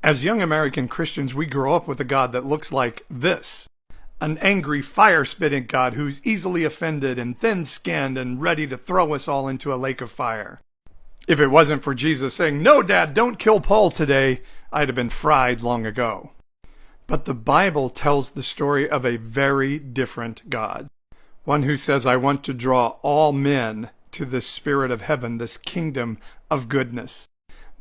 As young American Christians, we grow up with a God that looks like this. An angry, fire-spitting God who's easily offended and thin-skinned and ready to throw us all into a lake of fire. If it wasn't for Jesus saying, "No, Dad, don't kill Paul today," I'd have been fried long ago. But the Bible tells the story of a very different God. One who says, "I want to draw all men to this spirit of heaven, this kingdom of goodness."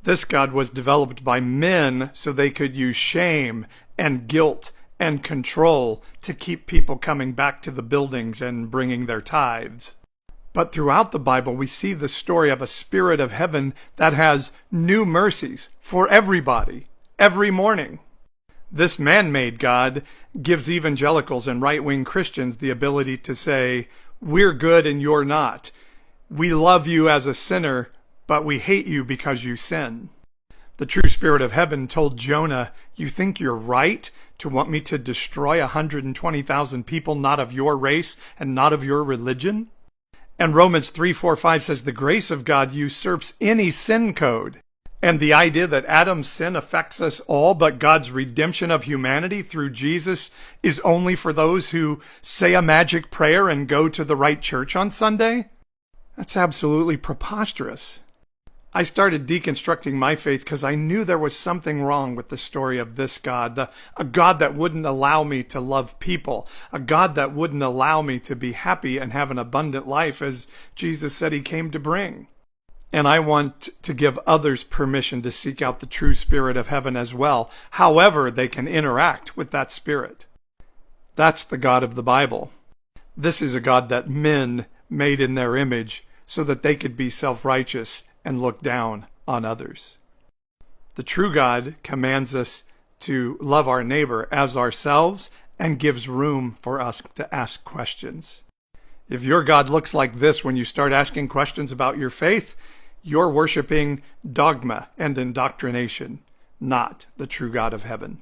This God was developed by men so they could use shame and guilt and control to keep people coming back to the buildings and bringing their tithes. But throughout the Bible, we see the story of a spirit of heaven that has new mercies for everybody, every morning. This man-made God gives evangelicals and right-wing Christians the ability to say, "We're good and you're not. We love you as a sinner, but we hate you because you sin." The true spirit of heaven told Jonah, "You think you're right to want me to destroy 120,000 people not of your race and not of your religion?" And Romans 3, 4, 5 says the grace of God usurps any sin code. And the idea that Adam's sin affects us all, but God's redemption of humanity through Jesus is only for those who say a magic prayer and go to the right church on Sunday? That's absolutely preposterous. I started deconstructing my faith because I knew there was something wrong with the story of this God, a God that wouldn't allow me to love people, a God that wouldn't allow me to be happy and have an abundant life as Jesus said he came to bring. And I want to give others permission to seek out the true spirit of heaven as well, however they can interact with that spirit. That's the God of the Bible. This is a God that men made in their image so that they could be self-righteous and look down on others. The true God commands us to love our neighbor as ourselves and gives room for us to ask questions. If your God looks like this when you start asking questions about your faith, you're worshiping dogma and indoctrination, not the true God of heaven.